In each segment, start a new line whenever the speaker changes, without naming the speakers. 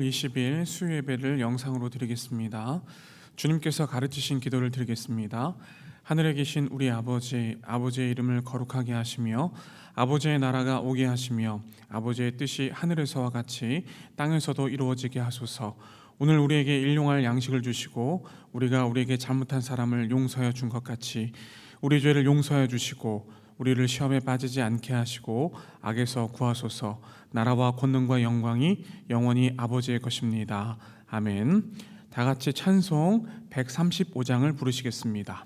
12월 20일 수요 예배를 영상으로 드리겠습니다. 주님께서 가르치신 기도를 드리겠습니다. 하늘에 계신 우리 아버지, 아버지의 이름을 거룩하게 하시며 아버지의 나라가 오게 하시며 아버지의 뜻이 하늘에서와 같이 땅에서도 이루어지게 하소서. 오늘 우리에게 일용할 양식을 주시고 우리가 우리에게 잘못한 사람을 용서하여 준 것 같이 우리 죄를 용서하여 주시고 우리를 시험에 빠지지 않게 하시고 악에서 구하소서. 나라와 권능과 영광이 영원히 아버지의 것입니다. 아멘. 다 같이 찬송 135장을 부르시겠습니다.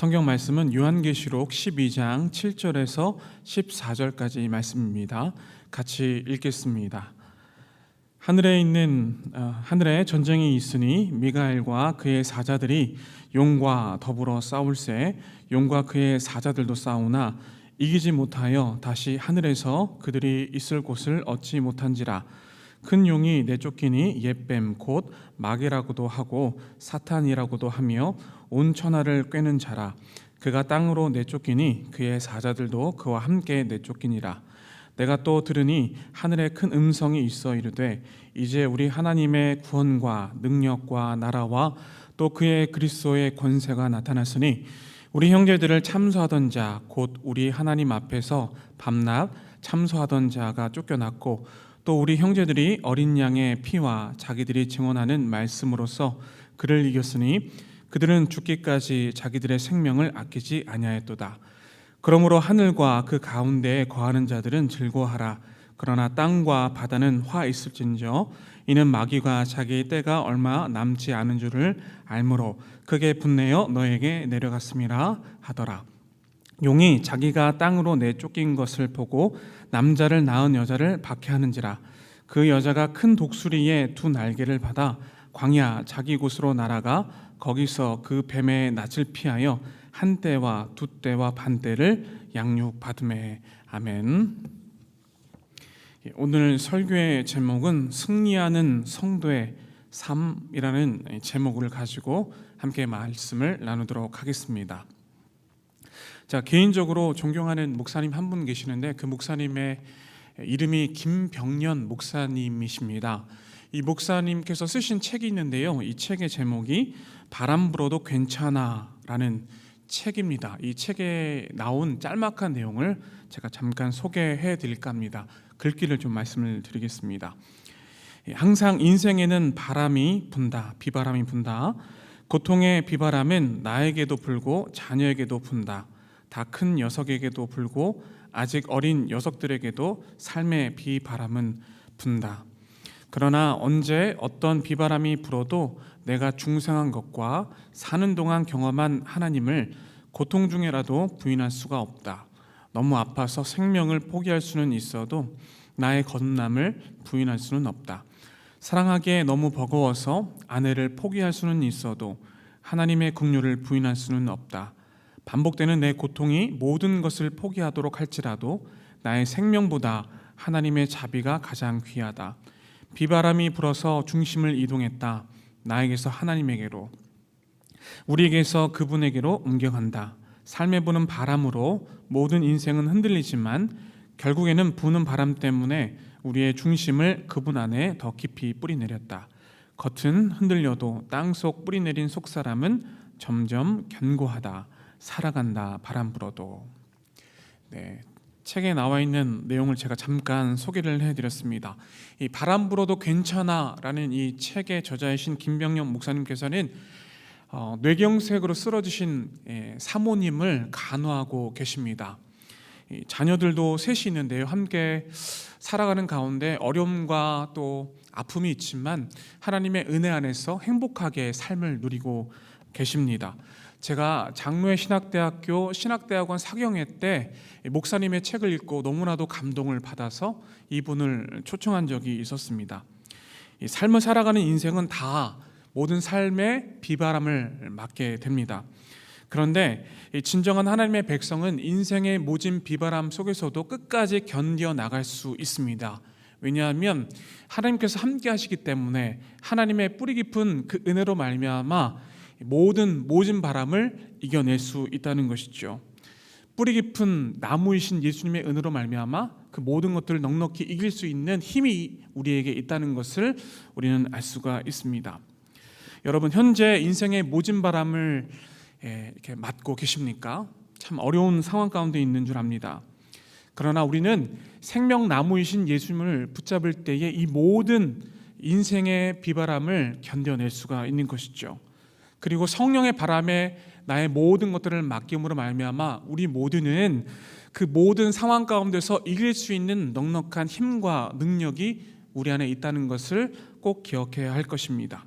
성경 말씀은 요한계시록 12장 7절에서 14절까지 말씀입니다. 같이 읽겠습니다. 하늘에 전쟁이 있으니 미가엘과 그의 사자들이 용과 더불어 싸울새 용과 그의 사자들도 싸우나 이기지 못하여 다시 하늘에서 그들이 있을 곳을 얻지 못한지라. 큰 용이 내쫓기니 옛뱀 곧 마귀라고도 하고 사탄이라고도 하며 온 천하를 꿰는 자라. 그가 땅으로 내쫓기니 그의 사자들도 그와 함께 내쫓기니라. 내가 또 들으니 하늘에 큰 음성이 있어 이르되 이제 우리 하나님의 구원과 능력과 나라와 또 그의 그리스도의 권세가 나타났으니 우리 형제들을 참소하던 자 곧 우리 하나님 앞에서 밤낮 참소하던 자가 쫓겨났고 또 우리 형제들이 어린 양의 피와 자기들이 증언하는 말씀으로써 그를 이겼으니 그들은 죽기까지 자기들의 생명을 아끼지 아니하였도다. 그러므로 하늘과 그 가운데에 거하는 자들은 즐거워하라. 그러나 땅과 바다는 화 있을진저 이는 마귀가 자기의 때가 얼마 남지 않은 줄을 알므로 크게 분내어 너에게 내려갔음이라 하더라. 용이 자기가 땅으로 내쫓긴 것을 보고 남자를 낳은 여자를 박해하는지라. 그 여자가 큰 독수리의 두 날개를 받아 광야 자기 곳으로 날아가 거기서 그 뱀의 낯을 피하여 한 때와 두 때와 반 때를 양육받으매. 아멘. 오늘 설교의 제목은 승리하는 성도의 삶이라는 제목을 가지고 함께 말씀을 나누도록 하겠습니다. 자, 개인적으로 존경하는 목사님 한 분 계시는데 그 목사님의 이름이 김병년 목사님이십니다. 이 목사님께서 쓰신 책이 있는데요. 이 책의 제목이 바람 불어도 괜찮아라는 책입니다. 이 책에 나온 짤막한 내용을 제가 잠깐 소개해 드릴까 합니다. 글귀를 좀 말씀을 드리겠습니다. 항상 인생에는 바람이 분다. 비바람이 분다. 고통의 비바람은 나에게도 불고 자녀에게도 분다. 다 큰 녀석에게도 불고 아직 어린 녀석들에게도 삶의 비바람은 분다. 그러나 언제 어떤 비바람이 불어도 내가 중생한 것과 사는 동안 경험한 하나님을 고통 중에라도 부인할 수가 없다. 너무 아파서 생명을 포기할 수는 있어도 나의 거듭남을 부인할 수는 없다. 사랑하기에 너무 버거워서 아내를 포기할 수는 있어도 하나님의 긍휼을 부인할 수는 없다. 반복되는 내 고통이 모든 것을 포기하도록 할지라도 나의 생명보다 하나님의 자비가 가장 귀하다. 비바람이 불어서 중심을 이동했다. 나에게서 하나님에게로, 우리에게서 그분에게로 옮겨간다. 삶에 부는 바람으로 모든 인생은 흔들리지만 결국에는 부는 바람 때문에 우리의 중심을 그분 안에 더 깊이 뿌리내렸다. 겉은 흔들려도 땅속 뿌리내린 속사람은 점점 견고하다. 살아간다. 바람 불어도. 네, 책에 나와 있는 내용을 제가 잠깐 소개를 해드렸습니다. 이 바람 불어도 괜찮아라는 이 책의 저자이신 김병영 목사님께서는 뇌경색으로 쓰러지신 사모님을 간호하고 계십니다. 자녀들도 셋이 있는데요. 함께 살아가는 가운데 어려움과 또 아픔이 있지만 하나님의 은혜 안에서 행복하게 삶을 누리고 계십니다. 제가 장로회 신학대학교 신학대학원 사경회 때 목사님의 책을 읽고 너무나도 감동을 받아서 이분을 초청한 적이 있었습니다. 이 삶을 살아가는 인생은 다 모든 삶의 비바람을 맞게 됩니다. 그런데 진정한 하나님의 백성은 인생의 모진 비바람 속에서도 끝까지 견뎌 나갈 수 있습니다. 왜냐하면 하나님께서 함께 하시기 때문에 하나님의 뿌리 깊은 그 은혜로 말미암아 모든 모진 바람을 이겨낼 수 있다는 것이죠. 뿌리 깊은 나무이신 예수님의 은혜로 말미암아 그 모든 것들을 넉넉히 이길 수 있는 힘이 우리에게 있다는 것을 우리는 알 수가 있습니다. 여러분, 현재 인생의 모진 바람을 이렇게 맞고 계십니까? 참 어려운 상황 가운데 있는 줄 압니다. 그러나 우리는 생명나무이신 예수님을 붙잡을 때에 이 모든 인생의 비바람을 견뎌낼 수가 있는 것이죠. 그리고 성령의 바람에 나의 모든 것들을 맡김으로 말미암아 우리 모두는 그 모든 상황 가운데서 이길 수 있는 넉넉한 힘과 능력이 우리 안에 있다는 것을 꼭 기억해야 할 것입니다.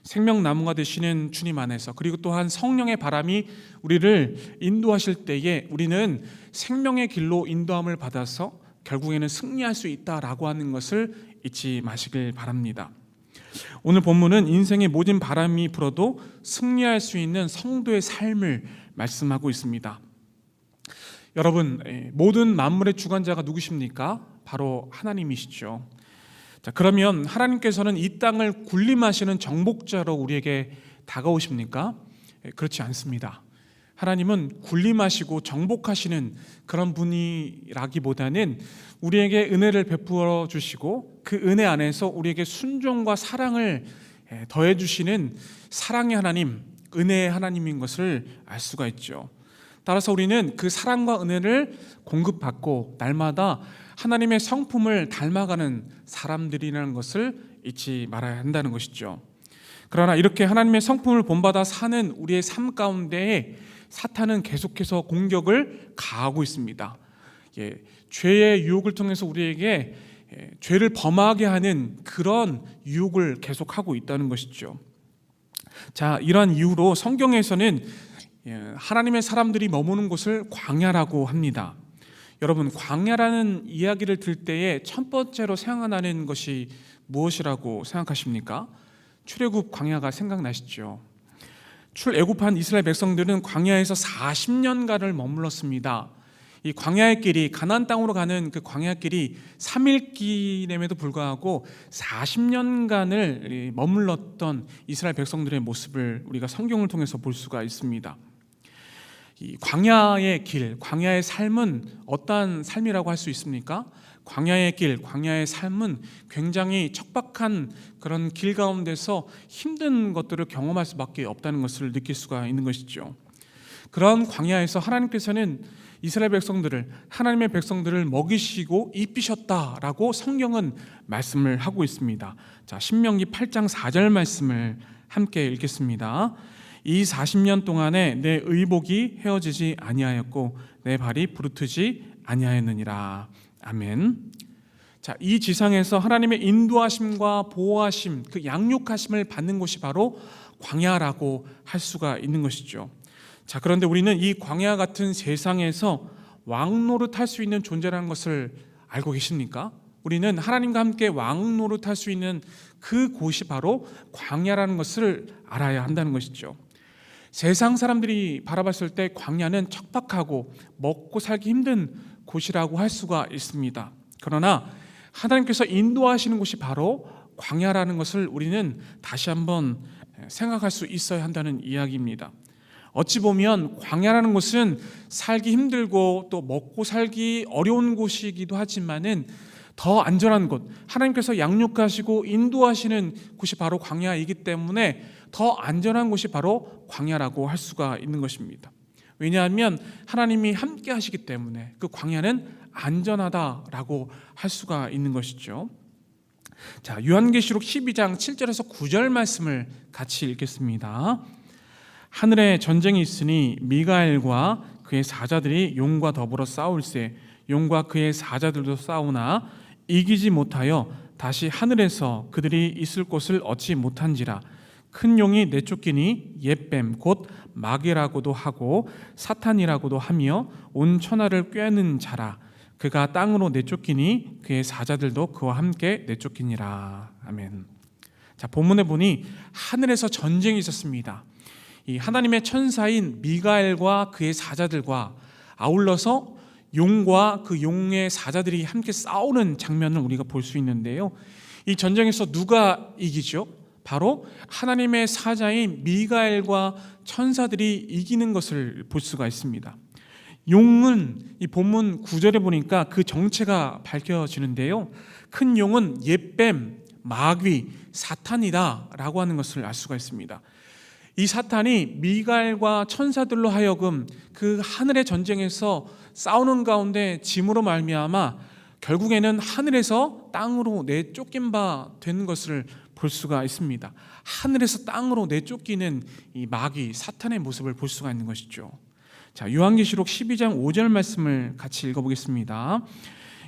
생명나무가 되시는 주님 안에서, 그리고 또한 성령의 바람이 우리를 인도하실 때에 우리는 생명의 길로 인도함을 받아서 결국에는 승리할 수 있다라고 하는 것을 잊지 마시길 바랍니다. 오늘 본문은 인생의 모든 바람이 불어도 승리할 수 있는 성도의 삶을 말씀하고 있습니다. 여러분, 모든 만물의 주관자가 누구십니까? 바로 하나님이시죠. 자, 그러면 하나님께서는 이 땅을 군림하시는 정복자로 우리에게 다가오십니까? 그렇지 않습니다. 하나님은 군림하시고 정복하시는 그런 분이라기보다는 우리에게 은혜를 베풀어 주시고 그 은혜 안에서 우리에게 순종과 사랑을 더해 주시는 사랑의 하나님, 은혜의 하나님인 것을 알 수가 있죠. 따라서 우리는 그 사랑과 은혜를 공급받고 날마다 하나님의 성품을 닮아가는 사람들이라는 것을 잊지 말아야 한다는 것이죠. 그러나 이렇게 하나님의 성품을 본받아 사는 우리의 삶 가운데에 사탄은 계속해서 공격을 가하고 있습니다. 죄의 유혹을 통해서 우리에게 죄를 범하게 하는 그런 유혹을 계속하고 있다는 것이죠. 자, 이러한 이유로 성경에서는 하나님의 사람들이 머무는 곳을 광야라고 합니다. 여러분, 광야라는 이야기를 들 때에 첫 번째로 생각나는 것이 무엇이라고 생각하십니까? 출애굽 광야가 생각나시죠? 출애굽한 이스라엘 백성들은 광야에서 40년간을 머물렀습니다. 이 광야의 길이, 가나안 땅으로 가는 그 광야의 길이 3일 길임에도 불구하고 40년간을 머물렀던 이스라엘 백성들의 모습을 우리가 성경을 통해서 볼 수가 있습니다. 이 광야의 길, 광야의 삶은 어떠한 삶이라고 할 수 있습니까? 광야의 길, 광야의 삶은 굉장히 척박한 그런 길 가운데서 힘든 것들을 경험할 수밖에 없다는 것을 느낄 수가 있는 것이죠. 그런 광야에서 하나님께서는 이스라엘 백성들을, 하나님의 백성들을 먹이시고 입히셨다라고 성경은 말씀을 하고 있습니다. 자, 신명기 8장 4절 말씀을 함께 읽겠습니다. 이 40년 동안에 내 의복이 헤어지지 아니하였고 내 발이 부르트지 아니하였느니라. 아멘. 자, 이 지상에서 하나님의 인도하심과 보호하심, 그 양육하심을 받는 곳이 바로 광야라고 할 수가 있는 것이죠. 자, 그런데 우리는 이 광야 같은 세상에서 왕노릇할 수 있는 존재라는 것을 알고 계십니까? 우리는 하나님과 함께 왕노릇할 수 있는 그 곳이 바로 광야라는 것을 알아야 한다는 것이죠. 세상 사람들이 바라봤을 때 광야는 척박하고 먹고 살기 힘든 곳이라고 할 수가 있습니다. 그러나 하나님께서 인도하시는 곳이 바로 광야라는 것을 우리는 다시 한번 생각할 수 있어야 한다는 이야기입니다. 어찌 보면 광야라는 곳은 살기 힘들고 또 먹고 살기 어려운 곳이기도 하지만은 더 안전한 곳, 하나님께서 양육하시고 인도하시는 곳이 바로 광야이기 때문에 더 안전한 곳이 바로 광야라고 할 수가 있는 것입니다. 왜냐하면 하나님이 함께 하시기 때문에 그 광야는 안전하다라고 할 수가 있는 것이죠. 자, 요한계시록 12장 7절에서 9절 말씀을 같이 읽겠습니다. 하늘에 전쟁이 있으니 미가엘과 그의 사자들이 용과 더불어 싸울세 용과 그의 사자들도 싸우나 이기지 못하여 다시 하늘에서 그들이 있을 곳을 얻지 못한지라. 큰 용이 내쫓기니 옛뱀 곧 마귀라고도 하고 사탄이라고도 하며 온 천하를 꿰는 자라. 그가 땅으로 내쫓기니 그의 사자들도 그와 함께 내쫓기니라. 아멘. 자, 본문에 보니 하늘에서 전쟁이 있었습니다. 이 하나님의 천사인 미가엘과 그의 사자들과 아울러서 용과 그 용의 사자들이 함께 싸우는 장면을 우리가 볼 수 있는데요. 이 전쟁에서 누가 이기죠? 바로 하나님의 사자인 미가엘과 천사들이 이기는 것을 볼 수가 있습니다. 용은 이 본문 9절에 보니까 그 정체가 밝혀지는데요. 큰 용은 옛뱀, 마귀, 사탄이다 라고 하는 것을 알 수가 있습니다. 이 사탄이 미가엘과 천사들로 하여금 그 하늘의 전쟁에서 싸우는 가운데 짐으로 말미암아 결국에는 하늘에서 땅으로 내쫓긴 바 된 것을 볼 수가 있습니다. 하늘에서 땅으로 내쫓기는 이 마귀, 사탄의 모습을 볼 수가 있는 것이죠. 자, 요한계시록 12장 5절 말씀을 같이 읽어보겠습니다.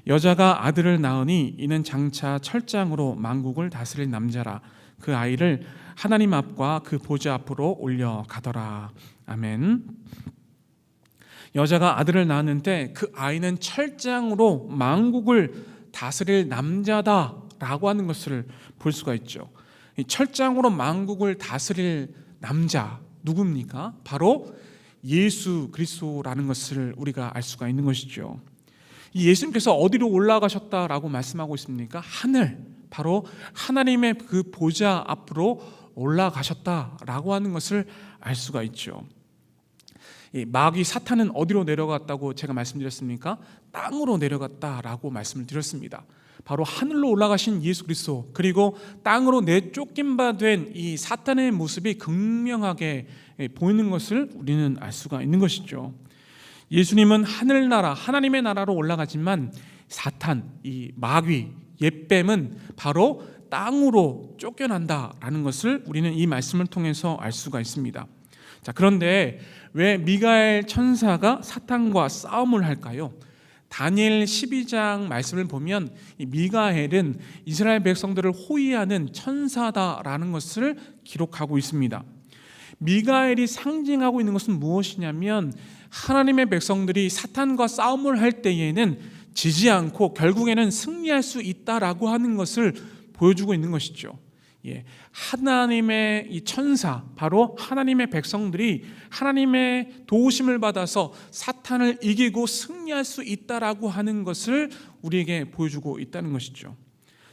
여자가 아들을 낳으니 이는 장차 철장으로 만국을 다스릴 남자라. 그 아이를 하나님 앞과 그 보좌 앞으로 올려가더라. 아멘. 여자가 아들을 낳았는데 그 아이는 철장으로 만국을 다스릴 남자다라고 하는 것을 볼 수가 있죠. 이 철장으로 만국을 다스릴 남자 누굽니까? 바로 예수 그리스도라는 것을 우리가 알 수가 있는 것이죠. 이 예수님께서 어디로 올라가셨다라고 말씀하고 있습니까? 하늘, 바로 하나님의 그 보좌 앞으로 올라가셨다라고 하는 것을 알 수가 있죠. 이 마귀 사탄은 어디로 내려갔다고 제가 말씀드렸습니까? 땅으로 내려갔다라고 말씀을 드렸습니다. 바로 하늘로 올라가신 예수 그리스도, 그리고 땅으로 내쫓긴 바 된 이 사탄의 모습이 극명하게 보이는 것을 우리는 알 수가 있는 것이죠. 예수님은 하늘나라, 하나님의 나라로 올라가지만 사탄, 이 마귀, 옛뱀은 바로 땅으로 쫓겨난다라는 것을 우리는 이 말씀을 통해서 알 수가 있습니다. 자, 그런데 왜 미가엘 천사가 사탄과 싸움을 할까요? 다니엘 12장 말씀을 보면 이 미가엘은 이스라엘 백성들을 호위하는 천사다라는 것을 기록하고 있습니다. 미가엘이 상징하고 있는 것은 무엇이냐면 하나님의 백성들이 사탄과 싸움을 할 때에는 지지 않고 결국에는 승리할 수 있다라고 하는 것을 보여주고 있는 것이죠. 하나님의 이 천사, 바로 하나님의 백성들이 하나님의 도우심을 받아서 사탄을 이기고 승리할 수 있다라고 하는 것을 우리에게 보여주고 있다는 것이죠.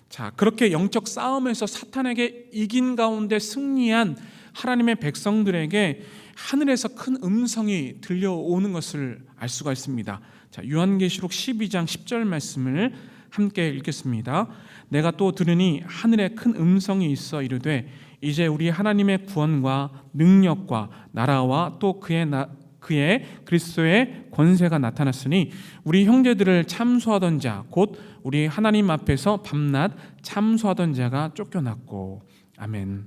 자, 그렇게 영적 싸움에서 사탄에게 이긴 가운데 승리한 하나님의 백성들에게 하늘에서 큰 음성이 들려오는 것을 알 수가 있습니다. 자, 요한계시록 12장 10절 말씀을 함께 읽겠습니다. 내가 또 들으니 하늘에 큰 음성이 있어 이르되 이제 우리 하나님의 구원과 능력과 나라와 또 그의 그리스도의 권세가 나타났으니 우리 형제들을 참소하던 자 곧 우리 하나님 앞에서 밤낮 참소하던 자가 쫓겨났고. 아멘.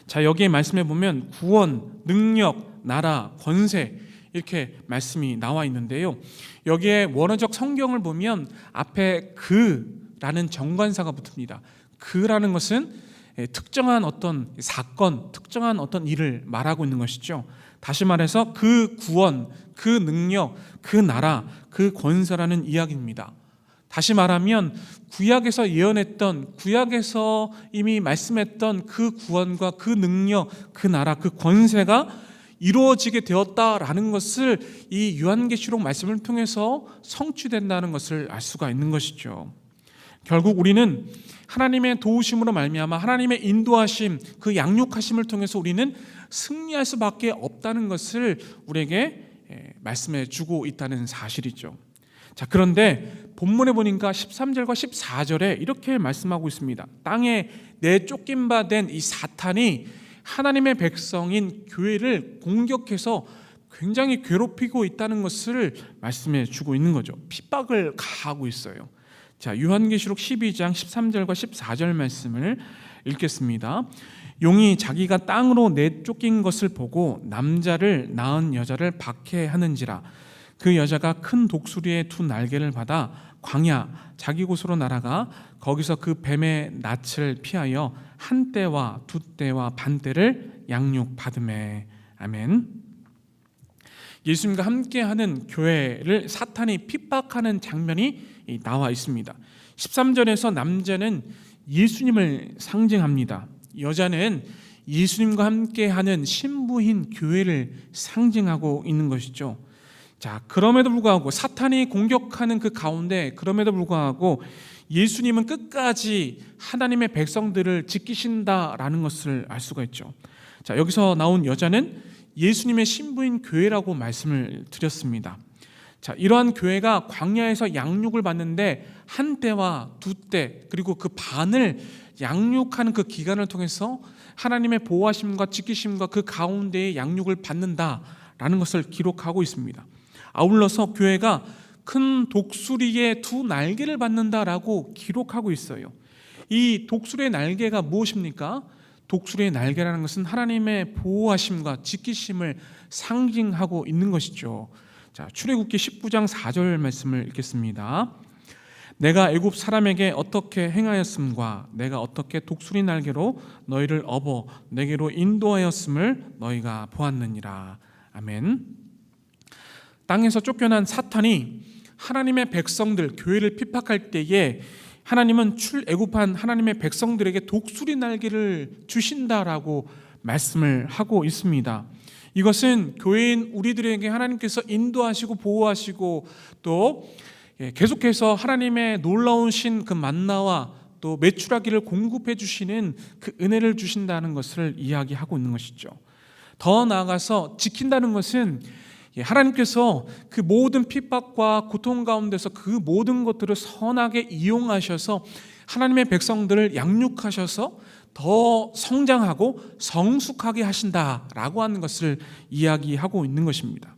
자, 여기에 말씀해 보면 구원, 능력, 나라, 권세 이렇게 말씀이 나와 있는데요. 여기에 원어적 성경을 보면 앞에 그라는 정관사가 붙습니다. 그라는 것은 특정한 어떤 사건, 특정한 어떤 일을 말하고 있는 것이죠. 다시 말해서 그 구원, 그 능력, 그 나라, 그 권세라는 이야기입니다. 다시 말하면 구약에서 예언했던, 구약에서 이미 말씀했던 그 구원과 그 능력, 그 나라, 그 권세가 이루어지게 되었다라는 것을 이 요한계시록 말씀을 통해서 성취된다는 것을 알 수가 있는 것이죠. 결국 우리는 하나님의 도우심으로 말미암아 하나님의 인도하심, 그 양육하심을 통해서 우리는 승리할 수밖에 없다는 것을 우리에게 말씀해 주고 있다는 사실이죠. 자, 그런데 본문에 보니까 13절과 14절에 이렇게 말씀하고 있습니다. 땅에 내쫓긴 바 된 이 사탄이 하나님의 백성인 교회를 공격해서 굉장히 괴롭히고 있다는 것을 말씀해 주고 있는 거죠. 핍박을 가하고 있어요. 자, 요한계시록 12장 13절과 14절 말씀을 읽겠습니다. 용이 자기가 땅으로 내쫓긴 것을 보고 남자를 낳은 여자를 박해하는지라. 그 여자가 큰 독수리의 두 날개를 받아 광야 자기 곳으로 날아가 거기서 그 뱀의 낯을 피하여 한 때와 두 때와 반 때를 양육받으매. 아멘. 예수님과 함께하는 교회를 사탄이 핍박하는 장면이 나와 있습니다. 13절에서 남자는 예수님을 상징합니다. 여자는 예수님과 함께하는 신부인 교회를 상징하고 있는 것이죠. 자, 그럼에도 불구하고 사탄이 공격하는 그 가운데 그럼에도 불구하고 예수님은 끝까지 하나님의 백성들을 지키신다라는 것을 알 수가 있죠. 자, 여기서 나온 여자는 예수님의 신부인 교회라고 말씀을 드렸습니다. 자, 이러한 교회가 광야에서 양육을 받는데 한 때와 두 때 그리고 그 반을 양육하는 그 기간을 통해서 하나님의 보호하심과 지키심과 그 가운데에 양육을 받는다라는 것을 기록하고 있습니다. 아울러서 교회가 큰 독수리의 두 날개를 받는다라고 기록하고 있어요. 이 독수리의 날개가 무엇입니까? 독수리의 날개라는 것은 하나님의 보호하심과 지키심을 상징하고 있는 것이죠. 자, 출애굽기 19장 4절 말씀을 읽겠습니다. 내가 애굽 사람에게 어떻게 행하였음과 내가 어떻게 독수리 날개로 너희를 업어 내게로 인도하였음을 너희가 보았느니라. 아멘. 땅에서 쫓겨난 사탄이 하나님의 백성들, 교회를 핍박할 때에 하나님은 출애굽한 하나님의 백성들에게 독수리 날개를 주신다라고 말씀을 하고 있습니다. 이것은 교회인 우리들에게 하나님께서 인도하시고 보호하시고 또 계속해서 하나님의 놀라우신 그 만나와 또 메추라기를 공급해 주시는 그 은혜를 주신다는 것을 이야기하고 있는 것이죠. 더 나아가서 지킨다는 것은 하나님께서 그 모든 핍박과 고통 가운데서 그 모든 것들을 선하게 이용하셔서 하나님의 백성들을 양육하셔서 더 성장하고 성숙하게 하신다라고 하는 것을 이야기하고 있는 것입니다.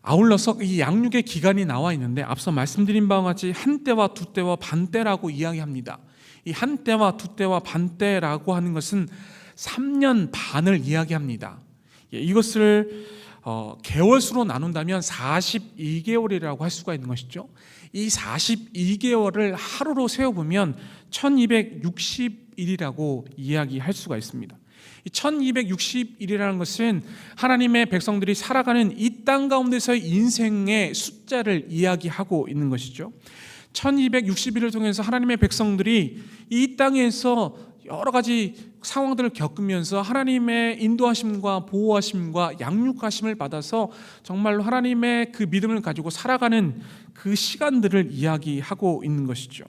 아울러서 이 양육의 기간이 나와 있는데 앞서 말씀드린 바와 같이 한때와 두때와 반때라고 이야기합니다. 이 한때와 두때와 반때라고 하는 것은 3년 반을 이야기합니다. 이것을 개월수로 나눈다면 42개월이라고 할 수가 있는 것이죠. 이 42개월을 하루로 세어보면 1260일이라고 이야기할 수가 있습니다. 이 1260일이라는 것은 하나님의 백성들이 살아가는 이 땅 가운데서의 인생의 숫자를 이야기하고 있는 것이죠. 1260일을 통해서 하나님의 백성들이 이 땅에서 여러 가지 상황들을 겪으면서 하나님의 인도하심과 보호하심과 양육하심을 받아서 정말로 하나님의 그 믿음을 가지고 살아가는 그 시간들을 이야기하고 있는 것이죠.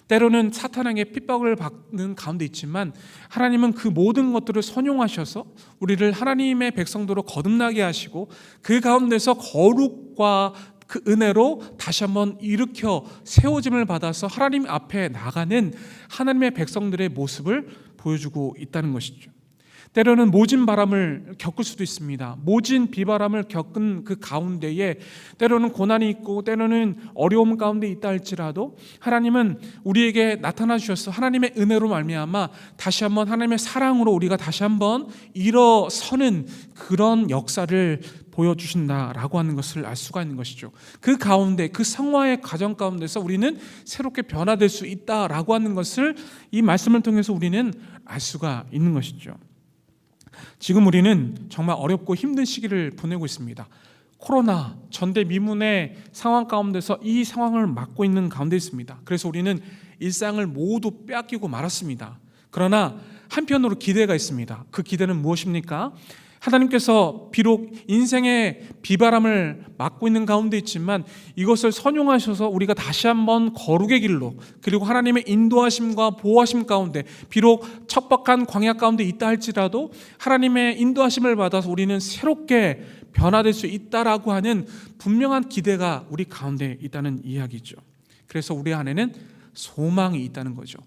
때로는 사탄에게 핍박을 받는 가운데 있지만 하나님은 그 모든 것들을 선용하셔서 우리를 하나님의 백성도로 거듭나게 하시고 그 가운데서 거룩과 그 은혜로 다시 한번 일으켜 세워짐을 받아서 하나님 앞에 나가는 하나님의 백성들의 모습을 보여주고 있다는 것이죠. 때로는 모진 바람을 겪을 수도 있습니다. 모진 비바람을 겪은 그 가운데에 때로는 고난이 있고 때로는 어려움 가운데 있다 할지라도 하나님은 우리에게 나타나 주셔서 하나님의 은혜로 말미암아 다시 한번 하나님의 사랑으로 우리가 다시 한번 일어서는 그런 역사를 보여주신다라고 하는 것을 알 수가 있는 것이죠. 그 가운데 그 성화의 과정 가운데서 우리는 새롭게 변화될 수 있다라고 하는 것을 이 말씀을 통해서 우리는 알 수가 있는 것이죠. 지금 우리는 정말 어렵고 힘든 시기를 보내고 있습니다. 코로나 전대미문의 상황 가운데서 이 상황을 맞고 있는 가운데 있습니다. 그래서 우리는 일상을 모두 빼앗기고 말았습니다. 그러나 한편으로 기대가 있습니다. 그 기대는 무엇입니까? 하나님께서 비록 인생의 비바람을 맞고 있는 가운데 있지만 이것을 선용하셔서 우리가 다시 한번 거룩의 길로 그리고 하나님의 인도하심과 보호하심 가운데 비록 척박한 광야 가운데 있다 할지라도 하나님의 인도하심을 받아서 우리는 새롭게 변화될 수 있다라고 하는 분명한 기대가 우리 가운데 있다는 이야기죠. 그래서 우리 안에는 소망이 있다는 거죠.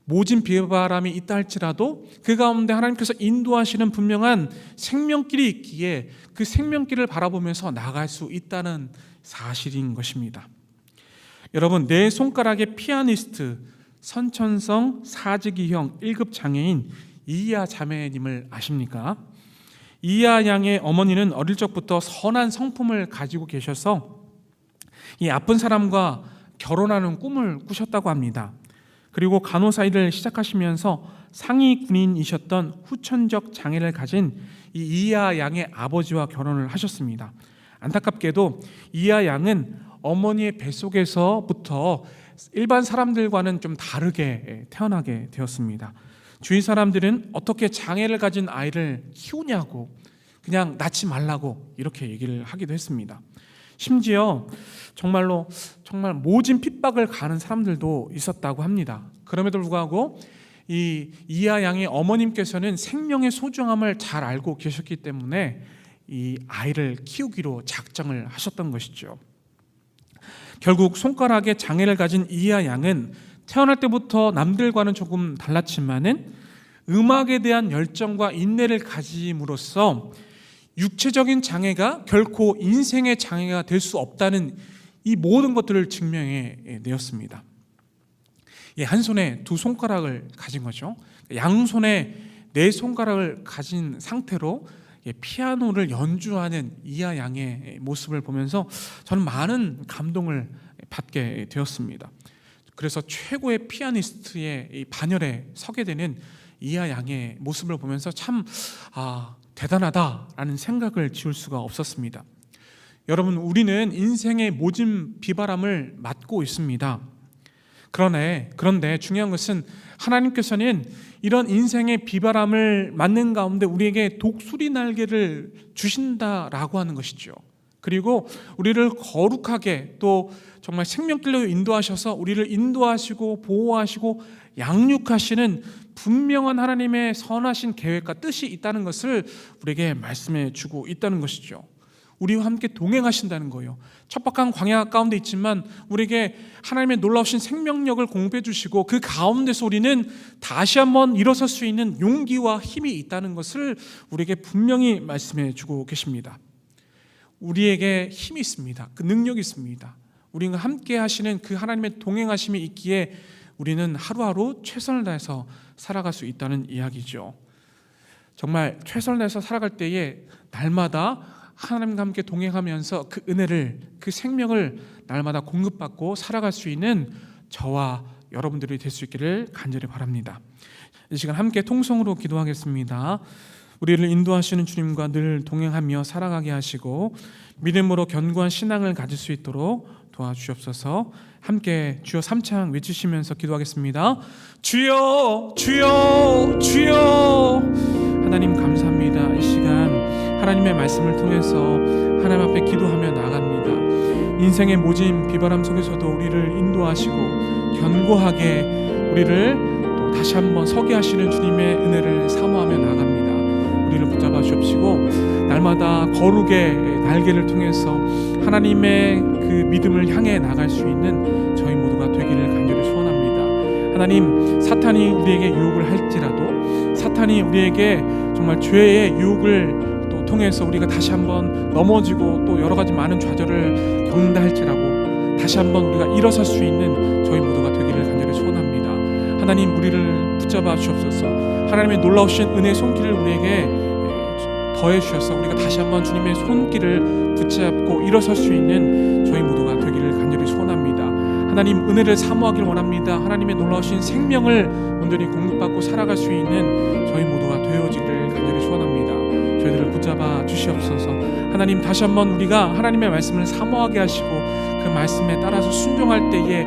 모진 비바람이 있다 할지라도 그 가운데 하나님께서 인도하시는 분명한 생명길이 있기에 그 생명길을 바라보면서 나아갈 수 있다는 사실인 것입니다. 여러분, 내 손가락의 피아니스트 선천성 사직이형 1급 장애인 이야 자매님을 아십니까? 이야 양의 어머니는 어릴 적부터 선한 성품을 가지고 계셔서 이 아픈 사람과 결혼하는 꿈을 꾸셨다고 합니다. 그리고 간호사 일을 시작하시면서 상위 군인이셨던 후천적 장애를 가진 이 이하 양의 아버지와 결혼을 하셨습니다. 안타깝게도 이하 양은 어머니의 뱃속에서부터 일반 사람들과는 좀 다르게 태어나게 되었습니다. 주위 사람들은 어떻게 장애를 가진 아이를 키우냐고 그냥 낳지 말라고 이렇게 얘기를 하기도 했습니다. 심지어 정말 모진 핍박을 가하는 사람들도 있었다고 합니다. 그럼에도 불구하고 이 이하 양의 어머님께서는 생명의 소중함을 잘 알고 계셨기 때문에 이 아이를 키우기로 작정을 하셨던 것이죠. 결국 손가락에 장애를 가진 이하 양은 태어날 때부터 남들과는 조금 달랐지만은 음악에 대한 열정과 인내를 가짐으로써 육체적인 장애가 결코 인생의 장애가 될 수 없다는 이 모든 것들을 증명해 내었습니다. 한 손에 두 손가락을 가진 거죠. 양손에 네 손가락을 가진 상태로 피아노를 연주하는 이하 양의 모습을 보면서 저는 많은 감동을 받게 되었습니다. 그래서 최고의 피아니스트의 이 반열에 서게 되는 이하 양의 모습을 보면서 참 대단하다라는 생각을 지울 수가 없었습니다. 여러분, 우리는 인생의 모진 비바람을 맞고 있습니다. 그런데 중요한 것은 하나님께서는 이런 인생의 비바람을 맞는 가운데 우리에게 독수리 날개를 주신다라고 하는 것이죠. 그리고 우리를 거룩하게 또 정말 생명길로 인도하셔서 우리를 인도하시고 보호하시고 양육하시는 분명한 하나님의 선하신 계획과 뜻이 있다는 것을 우리에게 말씀해 주고 있다는 것이죠. 우리와 함께 동행하신다는 거예요. 척박한 광야 가운데 있지만 우리에게 하나님의 놀라우신 생명력을 공급해 주시고 그 가운데서 우리는 다시 한번 일어설 수 있는 용기와 힘이 있다는 것을 우리에게 분명히 말씀해 주고 계십니다. 우리에게 힘이 있습니다. 그 능력이 있습니다. 우리가 함께 하시는 그 하나님의 동행하심이 있기에 우리는 하루하루 최선을 다해서 살아갈 수 있다는 이야기죠. 정말 최선을 다해서 살아갈 때에 날마다 하나님과 함께 동행하면서 그 은혜를, 그 생명을 날마다 공급받고 살아갈 수 있는 저와 여러분들이 될 수 있기를 간절히 바랍니다. 이 시간 함께 통성으로 기도하겠습니다. 우리를 인도하시는 주님과 늘 동행하며 살아가게 하시고 믿음으로 견고한 신앙을 가질 수 있도록 도와주옵소서. 함께 주여 3창 외치시면서 기도하겠습니다. 주여, 주여, 주여. 하나님 감사합니다. 이 시간 하나님의 말씀을 통해서 하나님 앞에 기도하며 나아갑니다. 인생의 모진 비바람 속에서도 우리를 인도하시고 견고하게 우리를 또 다시 한번 서게 하시는 주님의 은혜를 사모하며 나아갑니다. 우리를 붙잡아 주옵시고 날마다 거룩의 날개를 통해서 하나님의 그 믿음을 향해 나갈 수 있는 저희 모두가 되기를 간절히 소원합니다. 하나님, 사탄이 우리에게 유혹을 할지라도, 사탄이 우리에게 정말 죄의 유혹을 또 통해서 우리가 다시 한번 넘어지고 또 여러 가지 많은 좌절을 겪는다 할지라도 다시 한번 우리가 일어설 수 있는 저희 모두가 되기를 간절히 소원합니다. 하나님, 우리를 붙잡아 주옵소서. 하나님의 놀라우신 은혜의 손길을 우리에게 더해 주셔서 우리가 다시 한번 주님의 손길을 붙잡고 일어설 수 있는 저희 모두가 되기를 간절히 소원합니다. 하나님, 은혜를 사모하길 원합니다. 하나님의 놀라우신 생명을 온전히 공급받고 살아갈 수 있는 저희 모두가 되어지기를 간절히 소원합니다. 저희들을 붙잡아 주시옵소서. 하나님, 다시 한번 우리가 하나님의 말씀을 사모하게 하시고 그 말씀에 따라서 순종할 때에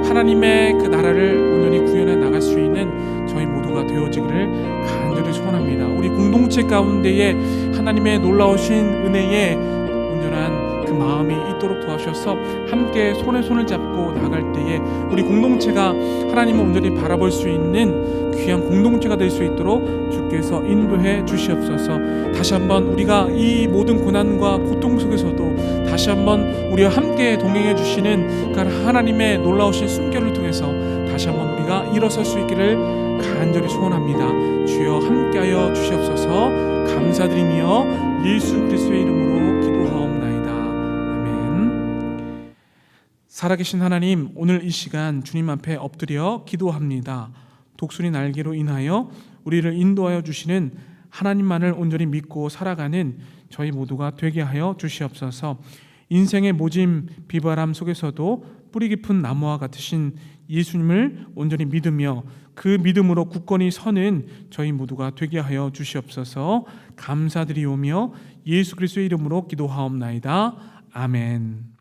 하나님의 그 나라를 온전히 구현해 나갈 수 있는 저희 모두가 되어지기를 간절히 소원합니다. 우리 공동체 가운데에 하나님의 놀라우신 은혜에 온전한 그 마음이 있도록 도와주셔서 함께 손에 손을 잡고 나갈 때에 우리 공동체가 하나님을 온전히 바라볼 수 있는 귀한 공동체가 될 수 있도록 주께서 인도해 주시옵소서. 다시 한번 우리가 이 모든 고난과 고통 속에서도 다시 한번 우리와 함께 동행해 주시는 그 하나님의 놀라우신 숨결을 통해서 다시 한번 우리가 일어설 수 있기를 간절히 소원합니다. 주여 함께하여 주시옵소서. 감사드리며 예수 그리스도의 이름으로 기도하옵나이다. 아멘. 살아계신 하나님, 오늘 이 시간 주님 앞에 엎드려 기도합니다. 독수리 날개로 인하여 우리를 인도하여 주시는 하나님만을 온전히 믿고 살아가는 저희 모두가 되게 하여 주시옵소서. 인생의 모진 비바람 속에서도 뿌리 깊은 나무와 같으신 예수님을 온전히 믿으며 그 믿음으로 굳건히 서는 저희 모두가 되게 하여 주시옵소서. 감사드리오며 예수 그리스도의 이름으로 기도하옵나이다. 아멘.